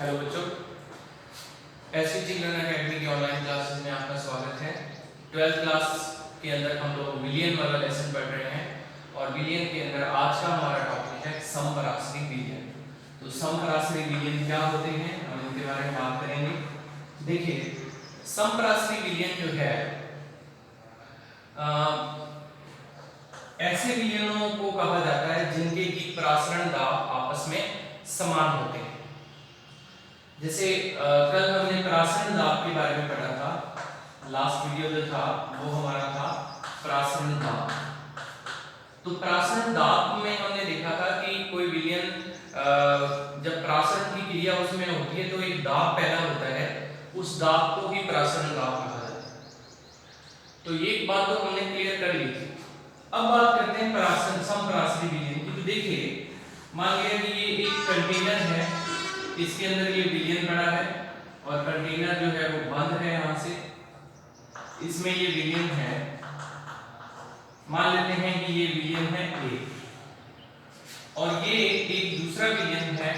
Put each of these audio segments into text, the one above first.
Hello बच्चों, SV children academy की online classes में आपका स्वागत है। 12th क्लास के अंदर हम लोग विलियन वाला लेसन पढ़ रहे हैं और विलियन के अंदर आज का हमारा टॉपिक है समपराश्रयी विलियन। तो समपराश्रयी विलियन क्या होते हैं, हम इनके बारे में बात करेंगे। देखिए, समपराश्रयी विलियन जो है ऐसे विलियनों को कहा जाता है जिनके की प्रासरण दाब आपस में समान होते हैं। जैसे कल हमने प्रासरण दाब के बारे में पढ़ा था। लास्ट वीडियो जो था वो हमारा था प्रासरण दाब। तो प्रासरण दाब में हमने देखा था कि कोई विलियन जब प्रासरण की क्रिया उसमें होती है तो एक दाब पैदा होता है, उस दाब को ही प्रासरण दाब कहा जाता है। तो ये एक बात तो हमने क्लियर कर ली थी। अब बात करते हैं प्रासरण समपराश्रयी विलियन की। तो देखिए, मान लिया कि ये एक कंटेनर है, इसके अंदर ये विलियन पड़ा है और कंटेनर जो है वो बंद है यहां से, इसमें ये विलियन है। मान लेते हैं कि ये विलियन है ए और ये एक दूसरा विलियन है।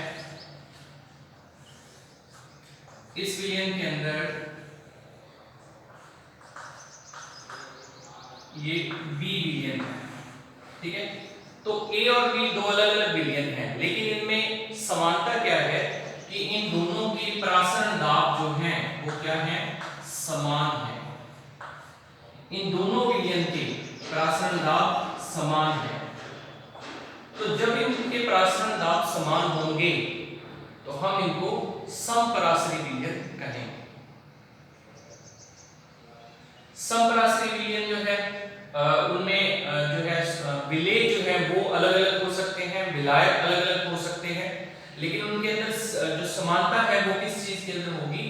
इस विलियन के अंदर ये बी विलियन है, ठीक है। तो ए और बी दो अलग अलग विलियन हैं, लेकिन इनमें समानता क्या है कि इन दोनों की प्रासरण दाब जो हैं वो क्या है, समान है। इन दोनों विलियन के प्रासरण दाब समान है। तो जब इनके प्रासरण दाब समान होंगे तो हम इनको समपराश्रयी विलियन कहेंगे। समपराश्रयी विलियन जो है उनमें जो है विलेय जो है वो अलग अलग हो सकते हैं, विलायक अलग अलग हो सकते हैं, लेकिन उनके अंदर जो समानता है वो किस चीज के अंदर होगी,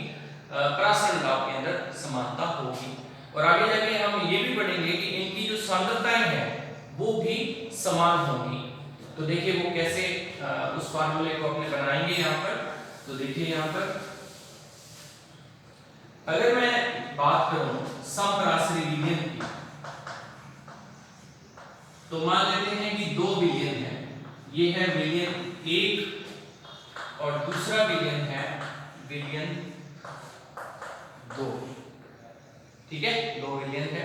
प्रासरण दाब के अंदर समानता होगी। और आगे जाके हम ये भी पढ़ेंगे कि इनकी जो सांद्रताएं हैं वो भी समान होंगी। तो देखिए वो कैसे उस फार्मूले को अपने बनाएंगे यहाँ पर। तो देखिए यहाँ पर अगर मैं बात करूं समपराश्रयी विलियन की, तो मान लेते हैं कि दो विलियन है। ये है विलियन एक और दूसरा विलियन है विलियन दो, ठीक है, दो विलियन है।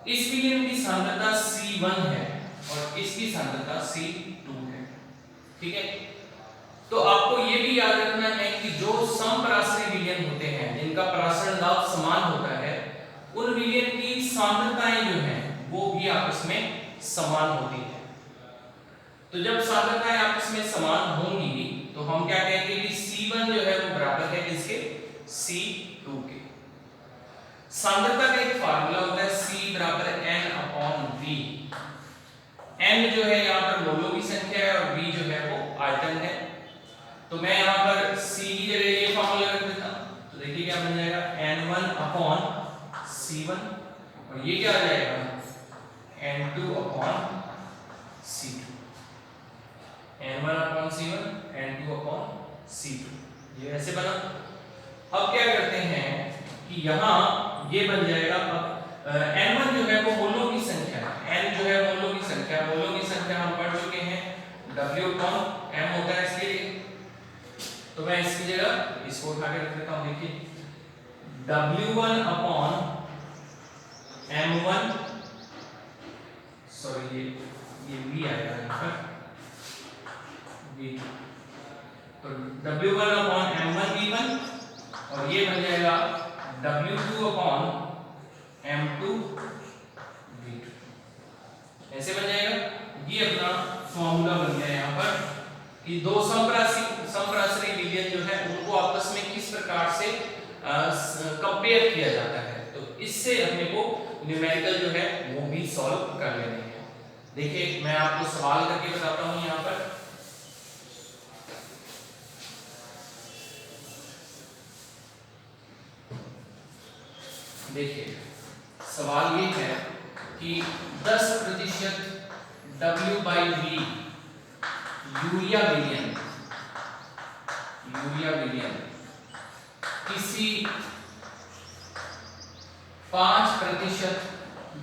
इस विलियन की सांद्रता C1 है और इसकी सांद्रता C2 है, ठीक है। तो आपको ये भी याद रखना है कि जो समपराश्रयी विलियन होते हैं जिनका प्रासरण दाब समान होता है, उन विलियन की सांद्रताएं जो हैं वो भी आपस में समान होती है। तो जब सांद्रताएं आपस में समान होंगी तो हम क्या कहेंगे कि C1 जो है वो बराबर है इसके C2 के। सांद्रता का एक फार्मूला होता है C बराबर N/V। N जो है यहाँ पर मोलों की संख्या है और V जो है वो आयतन है। तो मैं यहाँ पर C की जगह ये फार्मूला रख देता हूँ। तो देखिए क्या बन जाएगा, N1/C1 और ये क्या आ जाएगा, N2/C2। N1/C1 N2/C2, ये ऐसे बना। अब क्या करते हैं कि यहाँ ये बन जाएगा। अब N1 जो है वो मोलों की संख्या है, N जो है मोलों की संख्या, मोलों की संख्या हम पढ़ चुके हैं, W/M होता है इसके लिए। तो मैं इसकी जगह इसको उठा के रख देता हूं। देखिए W1/M1, सॉरी ये V आएगा यहाँ पर, V। तो W1/M1 V1 और ये बन जाएगा W2/M2 V2, ऐसे बन जाएगा। ये अपना फॉर्मूला बन गया यहाँ पर कि दो समपराश्रयी विलियन जो है उनको आपस में किस प्रकार से कंपेयर किया जाता है। तो इससे अपने को न्यूमेरिकल जो है वो भी सॉल्व कर लेने हैं। देखिए मैं आपको सवाल करके बताता हूं यहाँ पर। देखिए सवाल ये है कि 10% W/V यूरिया विलियन किसी 5%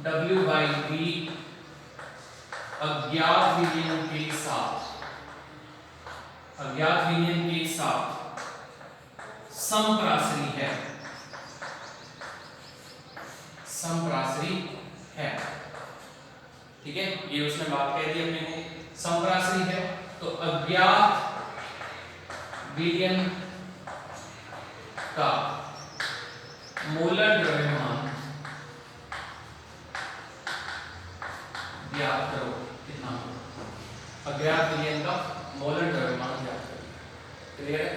W/V अज्ञात विलियन के साथ अज्ञात विलयन के साथ समप्रासरी है, समप्रासरी है। ठीक है, ये उसने बात कह दी अपने को, समप्रासरी है। तो अज्ञात विलयन का मोलर द्रव्यमान ज्ञात करो, कितना? अज्ञात विलयन का मोलर द्रव्यमान ज्ञात करो। क्लियर है?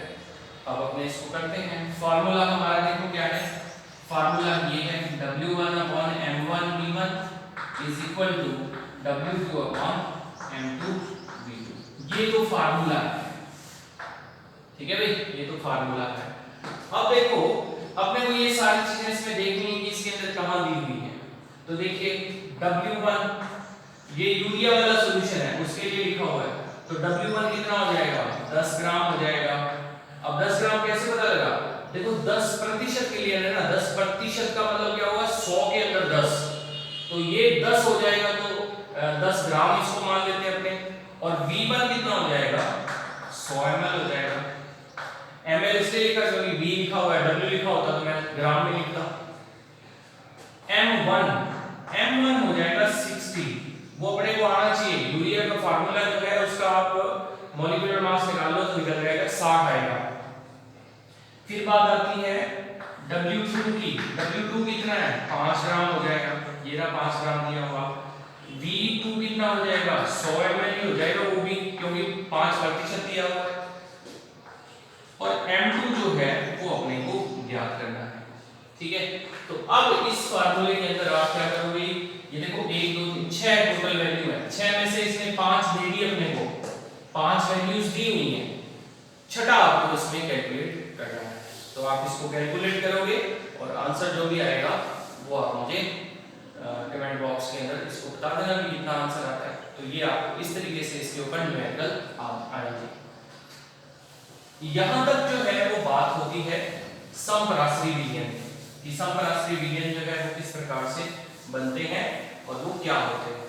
अब अपने इसको करते हैं। फार्मूला हमारा देखो क्या है, फार्मूला ये है कि W1/m1v1 is equal to W2/m2v2। ये तो फार्मूला है, ठीक है भाई, ये तो फार्मूला है। अब देखो अपने को ये सारी चीजें इसमें देखनी है कि इसके अंदर कहां दी हुई है। तो देखिए W1 ये यूरिया वाला सॉल्यूशन है, उसके लिए लिखा हुआ है। तो W1 कितना हो जाएगा? 10 ग्राम हो जाएगा। अब 10 ग्राम कैसे पता लगा? देखो 10% के लिए है ना, 10% का मतलब क्या होगा? 100 के अंदर 10, तो ये 10 हो जाएगा। तो 10 ग्राम इसको मान लेते हैं अपने। और V1 कितना हो जाएगा? 100 ml हो जाएगा। ml इसलिए लिखा क्योंकि V लिखा हुआ है, W लिखा होता तो मैं ग्राम में लिखता। M1 हो जाएगा 60। वो अपने को आना चाहिए, यूरिया का फार्मूला जो है उसका आप मॉलिक्यूलर मास निकाल लो तो निकल जाएगा 60 आएगा। फिर बात आती है W2 की। W2 कितना है? 5 ग्राम हो जाएगा, ये रहा 5 ग्राम दिया हुआ। V2 कितना हो जाएगा? 100 ml हो जाएगा, वो भी क्योंकि 5% दिया हुआ है। और M2 जो है वो अपने को ज्ञात करना है। ठीक है, तो अब इस फार्मूले के अंदर आप क्या करोगे? ये देखो 1 2 3 6 टोटल वैल्यू है। 6 में से इसने 5 दे दी अपने को, 5 वैल्यूज दी हुई हैं, छठा आपको इसमें कैलकुलेट करना है। तो आप इसको कैलकुलेट करोगे और आंसर जो भी आएगा वो आप मुझे कमेंट बॉक्स के अंदर इसको बता देना कि कितना आंसर आता है। तो ये आपको इस तरीके से इसके ऊपर न्यूमेरिकल आएंगे। यहां तक जो है वो बात होती है समपराश्रयी विलयन की। समपराश्रयी विलयन जो है वो किस प्रकार से बनते हैं और वो क्या होते हैं।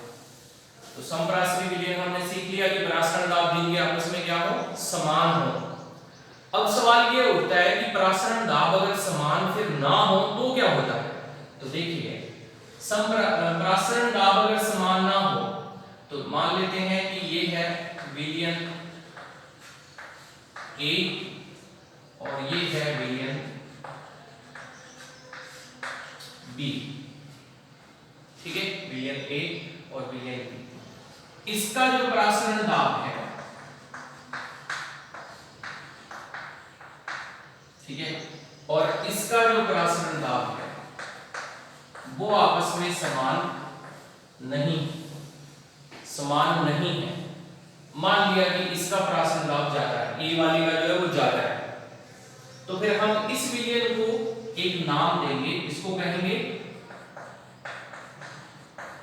तो समपराश्रयी विलयन हमने सीख लिया कि परासरण दाब जिनके आपस में क्या हो? समान हो। अब सवाल ये उठता है कि परासरण दाब अगर समान फिर ना हो तो क्या होता है? तो देखिए परासरण दाब अगर समान ना हो तो मान लेते हैं कि ये है विलयन A और ये है विलयन B। ठीक है, विलयन A और विलयन B। इसका जो परासरण दाब है, ठीक है, और इसका जो परासरण दाब है वो आपस में समान नहीं है। मान लिया कि इसका परासरण दाब ज्यादा है, ए वाली का जो है वो ज्यादा है, तो फिर हम इस विलयन को एक नाम देंगे, इसको कहेंगे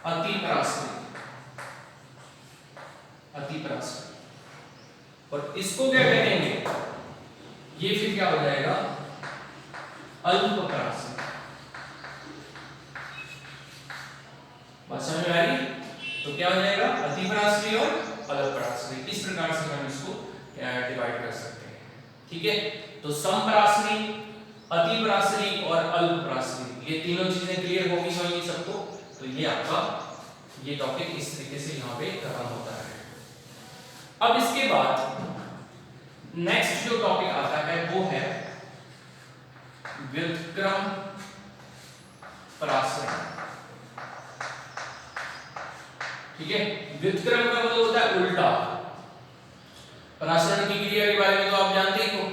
अतिपराश्रयी। और इसको क्या कहेंगे? ये फिर क्या हो जाएगा? अल्पपराश्रयी। बात समझ में आ रही? तो क्या हो जाएगा? अतिपराश्रयी और अल्पपराश्रयी। इस प्रकार से हम इसको डिवाइड कर सकते हैं। ठीक है, तो समपराश्रयी, अतिपराश्रयी और अल्पपराश्रयी, ये तीनों चीजें क्लियर होगी सबको। तो ये आपका ये टॉपिक इस तरीके से यहाँ पे खत्म होता है। अब इसके बाद नेक्स्ट जो टॉपिक आता है वो है व्युत्क्रम परासरण। ठीक है, व्युत्क्रम का मतलब होता है उल्टा। परासरण की क्रिया के बारे में तो आप जानते ही हो।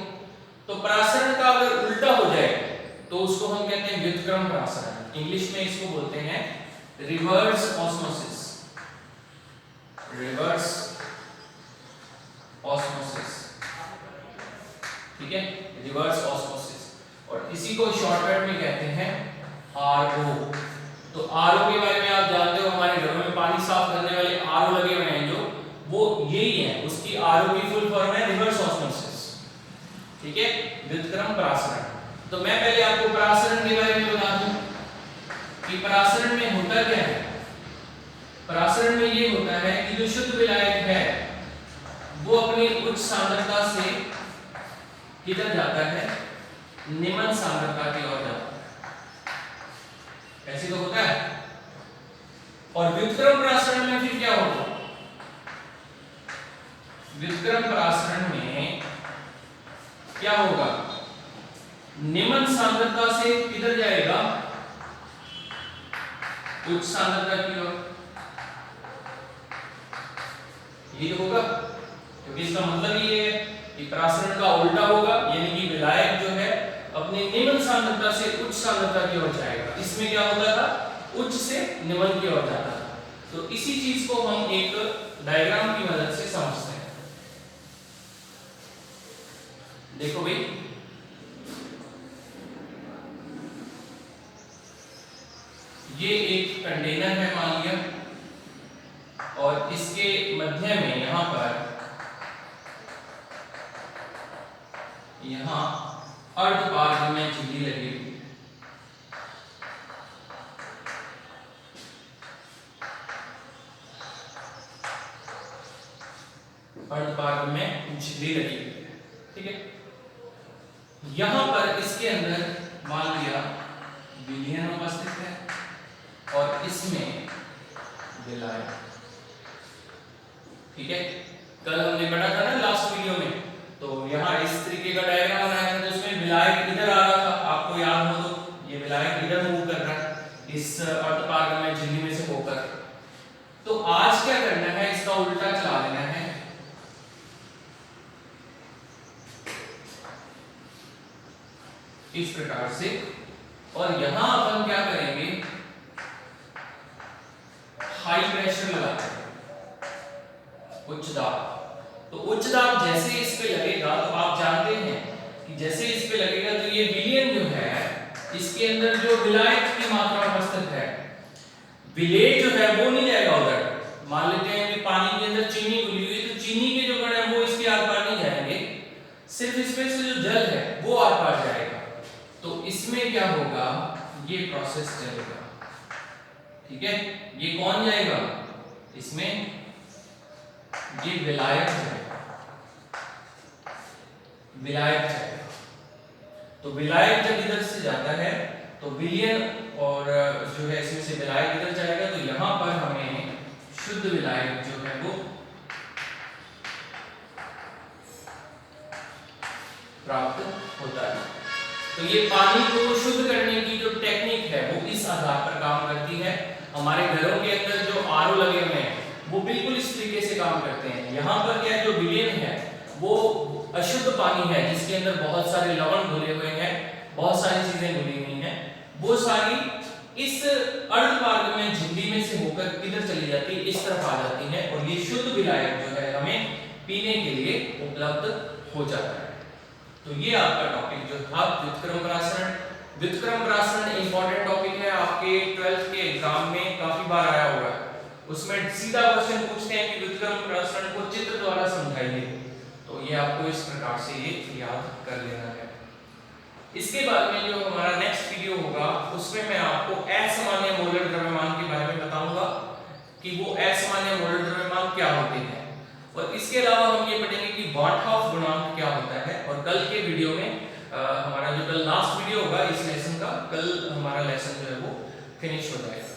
तो परासरण का अगर उल्टा हो जाए तो उसको हम कहते हैं व्युत्क्रम परासरण। इंग्लिश में इसको बोलते हैं रिवर्स ऑस्मोसिस। रिवर्स ऑस्मोसिस, ठीक है, रिवर्स ऑस्मोसिस। और इसी को शॉर्टकट में कहते हैं आरओ। तो आरओ के बारे में आप जानते हो, हमारे घरों में पानी साफ करने वाले आरओ लगे हुए हैं जो, वो यही है, उसकी आरओ की फुल फॉर्म है रिवर्स ऑस्मोसिस। ठीक है, व्युत्क्रम परासरण। तो मैं पहले आपको परासरण के बारे में बता दूं कि परासरण में होता क्या है। परासरण में ये होता है कि जो शुद्ध विलायक है वो अपनी उच्च सांद्रता से किधर जाता है, निम्न सांद्रता की ओर जाता है। ऐसे तो होता है। और व्युत्क्रम परासरण में फिर क्या होगा, व्युत्क्रम परासरण में क्या होगा, निम्न सांद्रता से किधर जाएगा, उच्च सांद्रता की ओर। ये तो होगा, क्योंकि इसका मतलब ये है कि परासरण का उल्टा होगा, यानी कि विलायक जो है अपने निम्न सांद्रता से उच्च सांद्रता की ओर जाएगा। इसमें क्या होता था, उच्च से निम्न की ओर जाता था। तो इसी चीज को हम एक डायग्राम की मदद से समझते हैं। देखो भाई, ये एक कंटेनर है मान लिया, और इसके मध्य में यहां पर अर्धपार्ग में झिल्ली लगी हुई, अर्धपार्ग में झिल्ली लगी हुई है, ठीक है। यहां पर इसके अंदर मान लिया विलयन उपस्थित है और इसमें विलायक, ठीक है। कल हमने पढ़ा था ना लास्ट वीडियो में, तो यहाँ इस तरीके का डायग्राम बनाया था, तो उसमें विलायक इधर आ रहा था, आपको याद हो तो ये विलायक इधर मूव कर रहा है इस अर्धपार्ग में झिल्ली में से होकर। तो आज क्या करना है, इसका उल्टा चला देना है, इस प्रकार से। और यहां अपन क्या करेंगे, हाई प्रेशर लगाते हैं, उच्च दाब। तो उच्च दाब जैसे इस पे लगेगा, तो आप जानते हैं कि जैसे इस पे लगेगा तो ये विलयन जो है, इसके अंदर जो विलायक की मात्रा उपस्थित है, विलेय जो है वो नहीं जाएगा उधर। मान लेते हैं कि पानी के अंदर चीनी घुली हुई, तो चीनी के जो कण है वो इसके आर पार नहीं जाएंगे, सिर्फ इसमें से जो जल है वो आर पार जाएगा। तो इसमें क्या होगा, ये प्रोसेस चलेगा, ठीक है। ये कौन जाएगा, इसमें ये विलायक जाएगा, विलायक जाएगा। तो विलायक जब इधर से जाता है तो विलयन और जो है इसमें से विलायक इधर जाएगा, तो यहां पर हमें शुद्ध विलायक जो है वो प्राप्त होता है। तो ये पानी को शुद्ध करने की जो टेक्निक है वो इस आधार पर काम करती है। हमारे घरों के अंदर जो आरओ लगे हुए हैं वो बिल्कुल इस तरीके से काम करते हैं। यहाँ पर क्या जो विलयन है वो अशुद्ध पानी है, जिसके अंदर बहुत सारे लवण घुले हुए हैं, बहुत सारी चीजें घुली हुई हैं, वो सारी इस अर्धपार्ग में झिल्ली में से होकर किधर चली जाती है, इस तरफ आ जाती है, और ये शुद्ध विलायक जो है हमें पीने के लिए उपलब्ध हो जाता है। तो ये आपका टॉपिक जो था व्युत्क्रम परासरण। व्युत्क्रम परासरण इंपॉर्टेंट टॉपिक है, आपके 12th के एग्जाम में काफी बार आया हुआ है। उसमें सीधा क्वेश्चन पूछते हैं कि व्युत्क्रम परासरण को चित्र द्वारा समझाइए, तो ये आपको इस प्रकार से ये याद कर लेना है। इसके बाद में जो हमारा नेक्स्ट वीडियो होगा उसमें मैं आपको असामान्य मोलर द्रव्यमान के बारे में बताऊंगा कि वो असामान्य मोलर द्रव्यमान क्या होते हैं, और इसके अलावा हम ये पढ़ेंगे कि बॉटहॉफ गुणांक क्या होता है। और कल के वीडियो में हमारा जो कल लास्ट वीडियो होगा इस लेसन का, कल हमारा लेसन जो है वो फिनिश हो जाएगा।